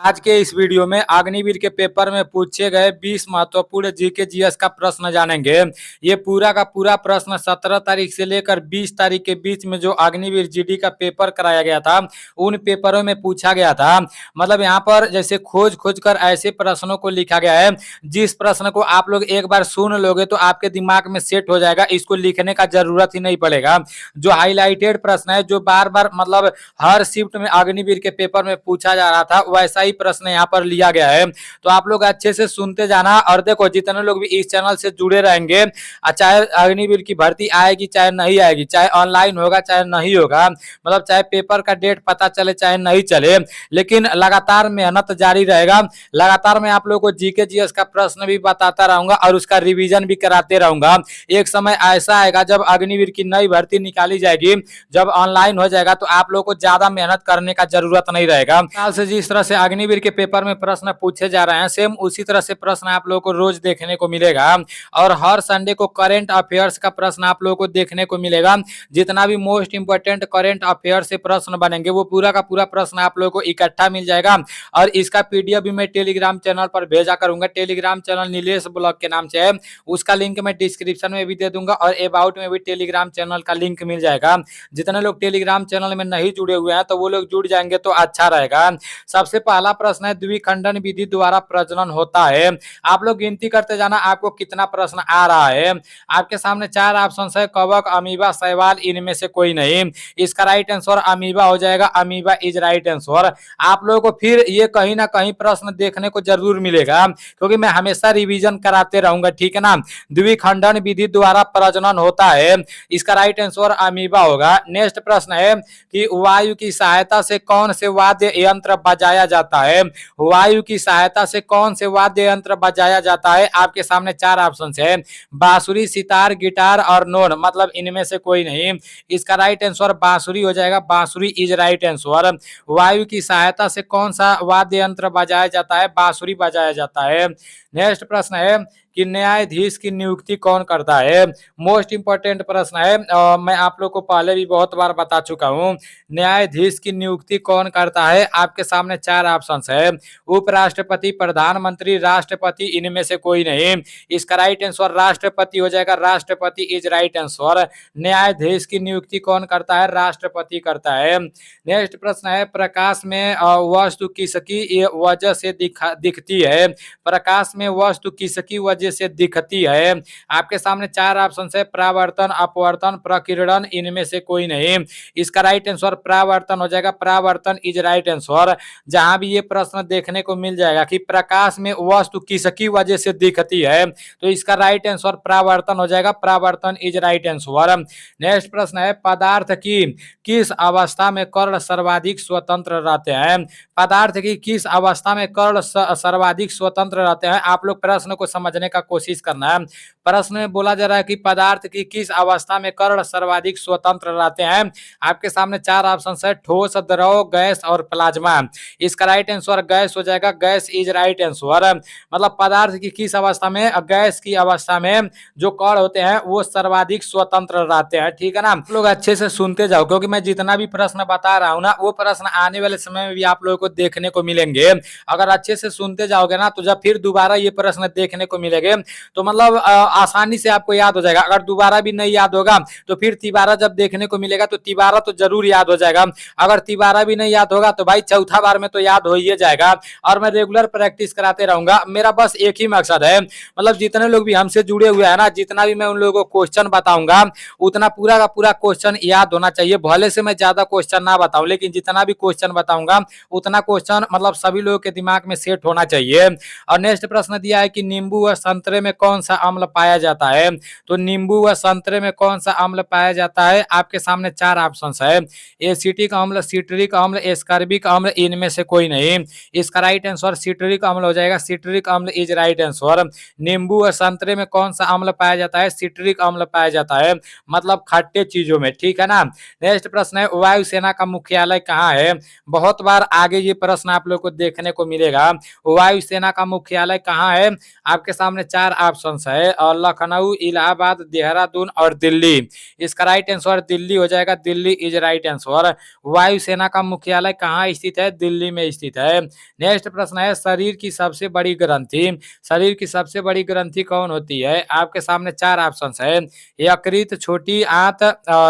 आज के इस वीडियो में अग्निवीर के पेपर में पूछे गए 20 महत्वपूर्ण जीके जीएस का प्रश्न जानेंगे। ये पूरा का पूरा प्रश्न 17 तारीख से लेकर 20 तारीख के बीच में जो अग्निवीर जीडी का पेपर कराया गया था उन पेपरों में पूछा गया था। मतलब यहाँ पर जैसे खोज खोज कर ऐसे प्रश्नों को लिखा गया है जिस प्रश्न को आप लोग एक बार सुन लोगे तो आपके दिमाग में सेट हो जाएगा, इसको लिखने का जरूरत ही नहीं पड़ेगा। जो हाईलाइटेड प्रश्न है, जो बार बार मतलब हर शिफ्ट में अग्निवीर के पेपर में पूछा जा रहा था, वैसा ही प्रश्न यहाँ पर लिया गया है। तो आप लोग अच्छे से सुनते जाना। और देखो, जितने लोग भी इस चैनल से जुड़े रहेंगे, चाहे अग्निवीर की भर्ती आएगी चाहे नहीं आएगी, चाहे ऑनलाइन होगा चाहे नहीं होगा, मतलब चाहे पेपर का डेट पता चले चाहे नहीं चले, लेकिन लगातार मेहनत जारी रहेगा। लगातार मैं आप लोगों को जीके जीएस का प्रश्न भी बताता रहूंगा और उसका रिवीजन भी कराते रहूंगा। एक समय ऐसा आएगा जब अग्निवीर की नई भर्ती निकाली जाएगी, जब ऑनलाइन हो जाएगा, तो आप लोगों को ज्यादा मेहनत करने का जरूरत नहीं रहेगा। साल से जिस तरह से अग्निवीर के पेपर में प्रश्न पूछे जा रहे हैं, सेम उसी तरह से प्रश्न आप लोगों को रोज देखने को मिलेगा। और हर संडे को करंट अफेयर्स का प्रश्न आप लोगों को देखने को मिलेगा। जितना भी मोस्ट इंपोर्टेंट करंट अफेयर से प्रश्न बनेंगे वो पूरा का पूरा प्रश्न आप लोगों को इकट्ठा मिल जाएगा। और इसका पीडीएफ भी मैं टेलीग्राम चैनल पर भेजा करूंगा। टेलीग्राम चैनल नीलेश ब्लॉग के नाम से है, उसका लिंक मैं डिस्क्रिप्शन में भी दे दूंगा और अबाउट में भी टेलीग्राम चैनल का लिंक मिल जाएगा। जितने लोग टेलीग्राम चैनल में नहीं जुड़े हुए हैं तो वो लोग जुड़ जाएंगे तो अच्छा रहेगा। सबसे पहला प्रश्न है, द्विखंडन विधि द्वारा प्रजनन होता है। आप लोग गिनती करते जाना आपको कितना प्रश्न आ रहा है। आपके सामने 4 ऑप्शन है, कवक, अमीबा, शैवाल, इनमें से कोई नहीं। इसका राइट आंसर अमीबा हो जाएगा। Amoeba is right answer. आप लोगों को फिर ये कहीं ना कहीं प्रश्न देखने को जरूर मिलेगा, क्योंकि मैं हमेशा रिवीजन कराते रहूंगा, ठीक है ना। द्विखंडन विधि द्वारा प्रजनन होता है, इसका राइट आंसर अमीबा होगा। नेक्स्ट प्रश्न है कि वायु की सहायता से कौन से वाद्य यंत्र बजाया जाता है। वायु की सहायता से कौन से वाद्य यंत्र बजाया जाता है। आपके सामने 4 ऑप्शन है, बांसुरी, सितार, गिटार और नोन, मतलब इनमें से कोई नहीं। इसका राइट आंसर बांसुरी हो जाएगा। बांसुरी इज राइट आंसर। वायु की सहायता से कौन सा वाद्य यंत्र बजाया जाता है। बांसुरी बजाया जाता है। नेक्स्ट प्रश्न है कि न्यायाधीश की नियुक्ति कौन करता है। मोस्ट इंपोर्टेंट प्रश्न है, मैं आप लोग को पहले भी बहुत बार बता चुका हूं। न्यायाधीश की नियुक्ति कौन करता है। आपके सामने 4 ऑप्शंस है, उपराष्ट्रपति, प्रधानमंत्री, राष्ट्रपति, इनमें से कोई नहीं। इसका राइट आंसर राष्ट्रपति हो जाएगा। राष्ट्रपति इज राइट आंसर। न्यायाधीश की नियुक्ति कौन करता है। राष्ट्रपति करता है। नेक्स्ट प्रश्न है, प्रकाश में वस्तु किसकी वजह से दिखती है। प्रकाश में वस्तु किसकी वजह से दिखती है। आपके सामने 4 ऑप्शन है, परावर्तन, अपवर्तन, प्रकीर्णन, इनमें से कोई नहीं। इसका राइट आंसर परावर्तन हो जाएगा। परावर्तन इज राइट आंसर। जहां भी ये प्रश्न देखने को मिल जाएगा कि प्रकाश में वस्तु किसकी वजह से दिखती है, तो इसका राइट आंसर परावर्तन हो जाएगा। परावर्तन इज राइट आंसर। नेक्स्ट प्रश्न है, पदार्थ की किस अवस्था में कर्ण सर्वाधिक स्वतंत्र रहते हैं। पदार्थ की किस अवस्था में कर्ण सर्वाधिक स्वतंत्र रहते हैं। आप लोग प्रश्न को समझने का कोशिश करना है। प्रश्न में बोला जा रहा है कि पदार्थ की किस अवस्था में कर्ण सर्वाधिक स्वतंत्र रहते हैं। आपके सामने 4 ऑप्शन है, ठोस, द्रव, गैस और प्लाज्मा। इसका राइट आंसर गैस हो जाएगा। Gas is right answer. मतलब पदार्थ की किस अवस्था में, गैस की अवस्था में जो कण होते हैं वो सर्वाधिक स्वतंत्र रहते हैं, ठीक है ना। आप लोग अच्छे से सुनते जाओ, क्योंकि मैं जितना भी प्रश्न बता रहा हूँ ना वो प्रश्न आने वाले समय में भी आप लोगों को देखने को मिलेंगे। अगर अच्छे से सुनते जाओगे ना तो जब फिर दोबारा ये प्रश्न देखने को मिलेंगे तो मतलब आसानी से आपको याद हो जाएगा। अगर दोबारा भी नहीं याद होगा तो फिर तिबारा जब देखने को मिलेगा तो तिबारा तो जरूर याद हो जाएगा। अगर तिबारा भी नहीं याद होगा तो भाई चौथा बार में तो याद हो ही जाएगा। और मैं रेगुलर प्रैक्टिस कराते रहूंगा। मेरा बस एक ही मकसद है, मतलब जितने लोग भी हमसे जुड़े हुए हैं ना, जितना भी मैं उन लोगों को क्वेश्चन बताऊंगा उतना पूरा का पूरा क्वेश्चन याद होना चाहिए। भले से मैं ज्यादा क्वेश्चन ना बताऊं, लेकिन जितना भी क्वेश्चन बताऊंगा उतना क्वेश्चन मतलब सभी लोगों के दिमाग में सेट होना चाहिए। और नेक्स्ट प्रश्न दिया है कि नींबू व संतरे में कौन सा अम्ल पाया जाता है। तो नींबू व संतरे में कौन सा अम्ल पाया जाता है। आपके सामने 4 ऑप्शन है, एसिटिक अम्ल, सिट्रिक अम्ल, एस्कॉर्बिक अम्ल, इनमें से कोई नहीं। इसका राइट आंसर सिट्रिक अम्ल हो जाएगा। सिट्रिक अम्ल इज राइट आंसर। नींबू व संतरे में कौन सा अम्ल पाया जाता है। सिट्रिक अम्ल पाया जाता है, मतलब खट्टे चीजों में, ठीक है ना। नेक्स्ट प्रश्न है, वायुसेना का मुख्यालय कहाँ है। बहुत बार आगे ये प्रश्न आप लोग को देखने को मिलेगा। वायुसेना का मुख्यालय कहाँ है। आपके सामने 4 ऑप्शन है, लखनऊ, इलाहाबाद, देहरादून और दिल्ली। इसका राइट आंसर दिल्ली हो जाएगा, दिल्ली इज राइट आंसर। वायुसेना का मुख्यालय कहाँ स्थित है? दिल्ली में स्थित है। नेक्स्ट प्रश्न है, शरीर की सबसे बड़ी ग्रंथि, शरीर की सबसे बड़ी ग्रंथि कौन होती है? आपके सामने चार ऑप्शन है। यकृत, छोटी आंत,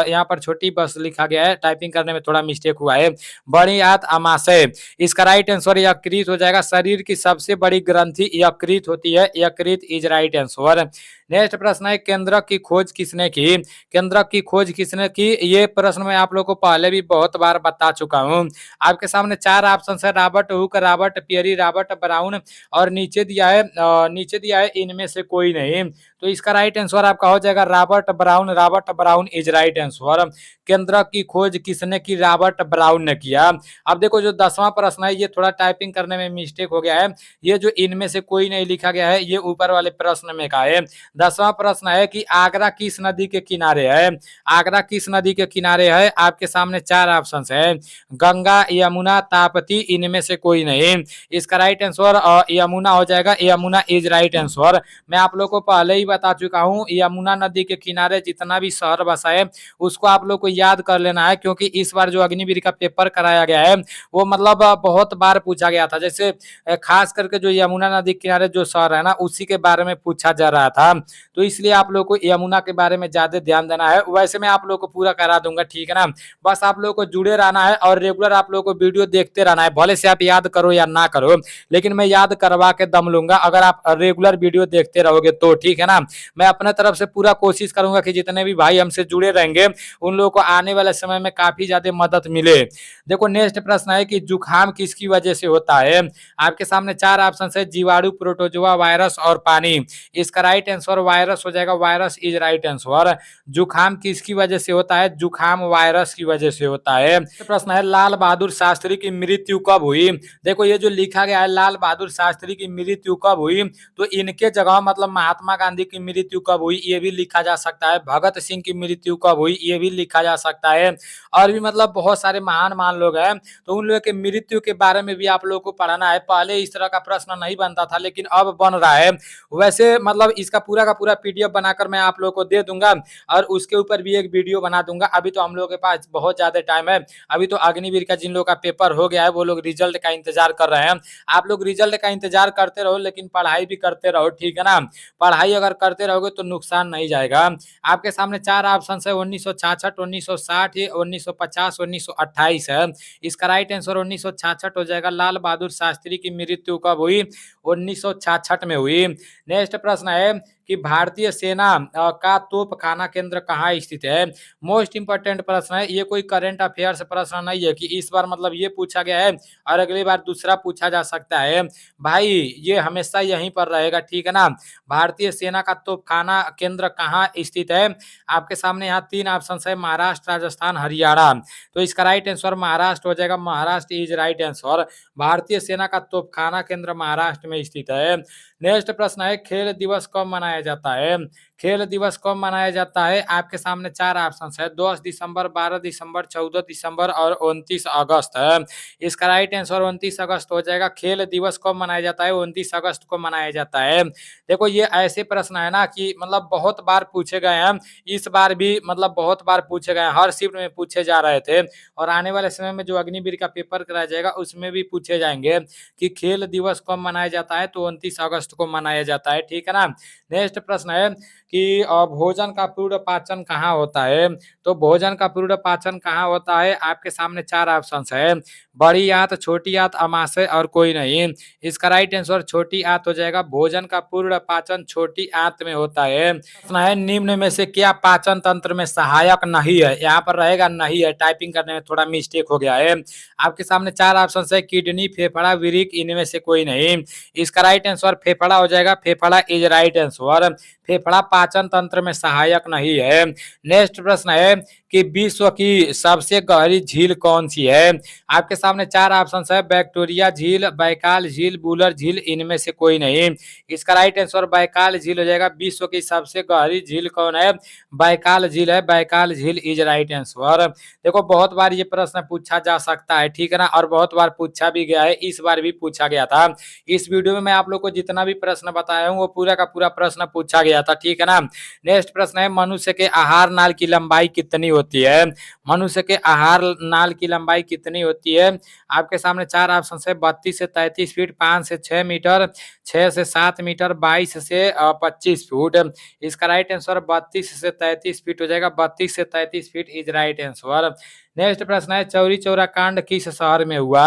यहाँ पर छोटी बस लिखा गया है, टाइपिंग करने में थोड़ा मिस्टेक हुआ है, बड़ी आंत, अमाशय। इसका राइट आंसर यकृत हो जाएगा। शरीर की सबसे बड़ी ग्रंथि यकृत होती है, यकृत इज राइट आंसर। नेक्स्ट प्रश्न है, केंद्रक की खोज किसने की? केंद्रक की खोज किसने की? ये प्रश्न मैं आप लोग को पहले भी बहुत बार बता चुका हूँ। आपके सामने चार ऑप्शन है, Robert Hooke, Robert Pierre, Robert Brown और नीचे दिया है इनमें से कोई नहीं। तो इसका राइट आंसर आपका हो जाएगा Robert brown, Robert brown is right answer. केंद्रक की खोज किसने की? रॉबर्ट ब्राउन ने किया। अब देखो जो 10वां प्रश्न है, ये थोड़ा टाइपिंग करने में मिस्टेक हो गया है। ये जो इनमें से कोई नहीं लिखा गया है, ये ऊपर वाले प्रश्न में का है। 10वां प्रश्न है कि आगरा किस नदी के किनारे है? आगरा किस नदी के किनारे है? आपके सामने चार ऑप्शन है, गंगा, यमुना, ताप्ती, इनमें से कोई नहीं। इसका राइट आंसर यमुना हो जाएगा, यमुना इज राइट आंसर। मैं आप लोग को पहले ही बता चुका हूँ, यमुना नदी के किनारे जितना भी शहर बसा है उसको आप लोग को याद कर लेना है, क्योंकि इस बार जो अग्निवीर का पेपर कराया गया है वो मतलब बहुत बार पूछा गया था। जैसे खास करके जो यमुना नदी के किनारे जो शहर है ना, उसी के बारे में पूछा जा रहा था, तो इसलिए आप लोग को यमुना के बारे में ज्यादा ध्यान देना है। वैसे मैं आप लोग को पूरा करा दूंगा, ठीक है ना। बस आप लोग को जुड़े रहना है और रेगुलर आप लोग को वीडियो देखते रहना है, भले से आप याद करो या ना करो, लेकिन मैं याद करवा के दम लूंगा अगर आप रेगुलर वीडियो देखते रहोगे तो, ठीक है ना। मैं अपने तरफ से पूरा कोशिश करूंगा कि जितने भी भाई हमसे जुड़े रहेंगे उन लोगों को आने वाले समय में काफी ज्यादा मदद मिले। देखो नेक्स्ट प्रश्न है कि जुखाम किसकी वजह से होता है? आपके सामने चार ऑप्शन है, जीवाणु, प्रोटोजोआ, वायरस और पानी। इसका राइट आंसर वायरस हो जाएगा, वायरस इज राइट आंसर। जुखाम किसकी वजह से होता है? जुखाम वायरस की वजह से होता है। प्रश्न है, लाल बहादुर शास्त्री की मृत्यु कब हुई? देखो ये जो लिखा गया है लाल बहादुर शास्त्री की मृत्यु कब हुई, तो इनके जगह मतलब महात्मा गांधी की मृत्यु कब हुई ये भी लिखा जा सकता है, भगत सिंह की मृत्यु कब हुई ये भी लिखा जा सकता है, और भी मतलब बहुत सारे महान लोग हैं, तो उन लोगों के मृत्यु के बारे में भी आप लोग को पढ़ना है। पहले इस तरह का प्रश्न नहीं बनता था, लेकिन अब बन रहा है। वैसे मतलब इसका पूरा का पूरा पीडीएफ बनाकर मैं आप लोग को दे दूंगा और उसके ऊपर भी एक वीडियो बना दूंगा। अभी तो हम लोग के पास बहुत ज्यादा टाइम है, अभी तो अग्निवीर का जिन लोग का पेपर हो गया है वो लोग रिजल्ट का इंतजार कर रहे हैं। आप लोग रिजल्ट का इंतजार करते रहो, लेकिन पढ़ाई भी करते रहो, ठीक है ना। पढ़ाई अगर करते रहोगे तो नुकसान नहीं जाएगा। आपके सामने चार ऑप्शन है, 1966, 1960, 1950, 1928 है। इसका राइट आंसर 1966 हो जाएगा। लाल बहादुर शास्त्री की मृत्यु कब हुई? 1966 में हुई। नेक्स्ट प्रश्न है कि भारतीय सेना का तोपखाना केंद्र कहाँ स्थित है? मोस्ट इंपोर्टेंट प्रश्न है, ये कोई करंट अफेयर्स प्रश्न नहीं है कि इस बार मतलब ये पूछा गया है और अगली बार दूसरा पूछा जा सकता है। भाई ये हमेशा यहीं पर रहेगा, ठीक है ना। भारतीय सेना का तोपखाना केंद्र कहाँ स्थित है? आपके सामने यहाँ तीन ऑप्शन है, महाराष्ट्र, राजस्थान, हरियाणा। तो इसका राइट आंसर महाराष्ट्र हो जाएगा, महाराष्ट्र इज राइट आंसर। भारतीय सेना का तोपखाना केंद्र महाराष्ट्र में स्थित है। नेक्स्ट प्रश्न है, खेल दिवस कब मनाया जाता है? खेल दिवस कब मनाया जाता है? आपके सामने चार ऑप्शन है, 10 दिसंबर, 12 दिसंबर, 14 दिसंबर और 29 अगस्त है। इसका राइट आंसर 29 अगस्त हो जाएगा। खेल दिवस कब मनाया जाता है? 29 अगस्त को मनाया जाता है। देखो ये ऐसे प्रश्न है ना कि मतलब बहुत बार पूछे गए हैं, इस बार भी मतलब बहुत बार पूछे गए हैं, हर शिफ्ट में पूछे जा रहे थे और आने वाले समय में जो अग्निवीर का पेपर कराया जाएगा उसमें भी पूछे जाएंगे कि खेल दिवस कब मनाया जाता है, तो 29 अगस्त को मनाया जाता है, ठीक है ना। नेक्स्ट प्रश्न है कि भोजन का पूर्ण पाचन कहाँ होता है? तो भोजन का पूर्ण पाचन कहाँ होता है? आपके सामने चार ऑप्शन है, बड़ी आंत, छोटी आंत, अमाशय और कोई नहीं। इसका राइट आंसर छोटी आंत हो जाएगा। भोजन का पूर्ण पाचन छोटी आंत में होता है। प्रश्न है, निम्न में से क्या पाचन तंत्र में सहायक नहीं है? यहाँ पर रहेगा नहीं है, टाइपिंग करने में थोड़ा मिस्टेक हो गया है। आपके सामने चार ऑप्शन है, किडनी, फेफड़ा, विरिक, इनमें से कोई नहीं। इसका राइट आंसर फेफड़ा हो जाएगा, फेफड़ा इज राइट आंसर। फेफड़ा पाचन तंत्र में सहायक नहीं है। नेक्स्ट प्रश्न है कि विश्व की सबसे गहरी झील कौन सी है? आपके सामने चार ऑप्शन है, विक्टोरिया झील, बैकाल झील, बुलर झील, इनमें से कोई नहीं। इसका राइट आंसर बैकाल झील हो जाएगा। विश्व की सबसे गहरी झील कौन है? बैकाल झील है, बैकाल झील इज राइट आंसर। देखो बहुत बार ये प्रश्न पूछा जा सकता है, ठीक है ना, और बहुत बार पूछा भी गया है, इस बार भी पूछा गया था। इस वीडियो में मैं आप लोग को जितना भी प्रश्न बताया हूँ वो पूरा का पूरा प्रश्न प्रश्न पूछा गया था, ठीक है ना। नेक्स्ट प्रश्न है, मनुष्य के आहार नाल की लंबाई कितनी होती है? मनुष्य के आहार नाल की लंबाई कितनी होती है? आपके सामने चार ऑप्शन है, 32 से 33 फीट, 5 से 6 मीटर, 6 से 7 मीटर, 22 से 25 फुट। इसका राइट आंसर 32 से 33 फीट हो जाएगा। 32 से 33 feet is right answer. Next प्रश्न है, चौरी चौरा कांड किस शहर में हुआ?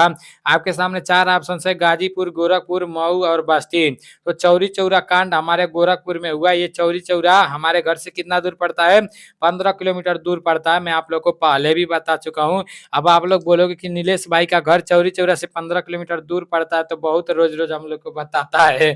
आपके सामने चार ऑप्शन है, गाजीपुर, गोरखपुर, मऊ और बस्ती। तो चौरी चौरा कांड हमारे गोरखपुर में हुआ। ये चौरी चौरा हमारे घर से कितना दूर पड़ता है? 15 किलोमीटर दूर पड़ता है। मैं आप लोग को पहले भी बता चुका हूँ। अब आप लोग बोलोगे कि नीलेश भाई का घर चौरी चौरा से 15 किलोमीटर दूर पड़ता है, तो बहुत रोज रोज हम लोग को बताता है।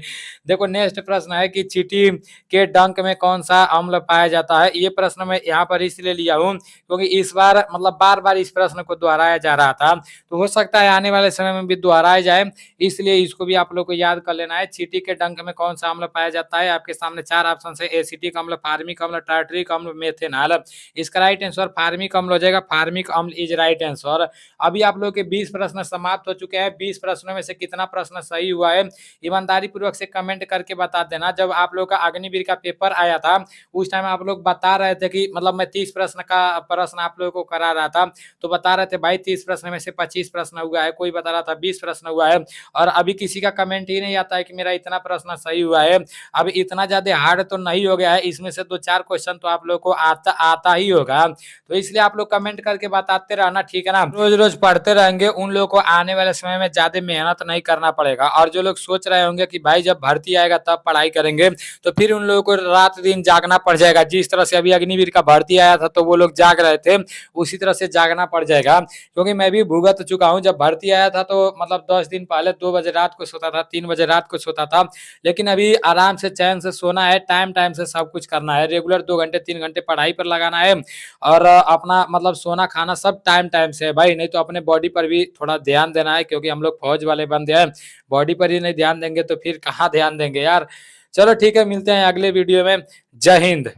देखो नेक्स्ट प्रश्न है कि चींटी के डंक में कौन सा अम्ल पाया जाता है? ये प्रश्न मैं यहाँ पर इसलिए लिया हूँ क्योंकि इस बार मतलब बार बार इस प्रश्न को दोहराया जा रहा था, तो हो सकता है आने वाले समय में भी दोहराया जाए, इसलिए इसको भी आप लोग को याद कर लेना है। चींटी के डंक में कौन सा अम्ल पाया जाता है? आपके सामने चार ऑप्शन है, एसिटिक अम्ल, फार्मिक अम्ल, टार्टरिक अम्ल, मेथेनॉल। इसका राइट आंसर फार्मिक अम्ल हो जाएगा। फार्मिक अम्ल इज राइट आंसर। अभी आप लोग के 20 प्रश्न समाप्त हो चुके हैं। 20 प्रश्नों में से कितना प्रश्न सही हुआ है ईमानदारी पूर्वक से कमेंट करके बता देना। जब आप लोग का अग्निवीर का पेपर आया था उस टाइम आप लोग बता रहे थे कि मतलब मैं 30 प्रश्न का प्रश्न आप लोगों को करा रहा था, तो बता रहे थे भाई 30 प्रश्न में से 25 प्रश्न हुआ है, कोई बता रहा था 20 प्रश्न हुआ है, और अभी किसी का कमेंट ही नहीं आता है कि मेरा इतना प्रश्न सही हुआ है। अब इतना ज्यादा हार्ड तो नहीं हो गया है, इसमें से 2-4 क्वेश्चन तो आप लोग को आता ही होगा, तो इसलिए आप लोग कमेंट करके बताते रहना, ठीक है ना। रोज रोज पढ़ते रहेंगे, उन लोगों को आने वाले समय में ज्यादा मेहनत नहीं करना पड़ेगा। और जो लोग सोच रहे होंगे कि भाई जब भर्ती आएगा तब पढ़ाई करेंगे, तो फिर उन लोगों को रात दिन जागना पड़ जाएगा। जिस तरह से अभी अग्निवीर का भर्ती आया था तो वो लोग जाग रहे थे, उसी तरह से जागना पड़ जाएगा। क्योंकि मैं भी भुगत चुका हूँ, जब भर्ती आया था तो मतलब 10 दिन पहले 2 बजे रात को सोता था, 3 बजे रात को सोता था, लेकिन अभी आराम से चैन से सोना है, टाइम टाइम से सब कुछ करना है, रेगुलर 2 घंटे 3 घंटे पढ़ाई पर लगाना है, और अपना मतलब सोना खाना सब टाइम टाइम से है भाई। नहीं तो अपने बॉडी पर भी थोड़ा ध्यान देना है, क्योंकि हम लोग फौज वाले बंदे हैं, बॉडी पर ही नहीं ध्यान देंगे तो फिर कहाँ ध्यान देंगे यार। चलो ठीक है, मिलते हैं अगले वीडियो में। जय हिंद।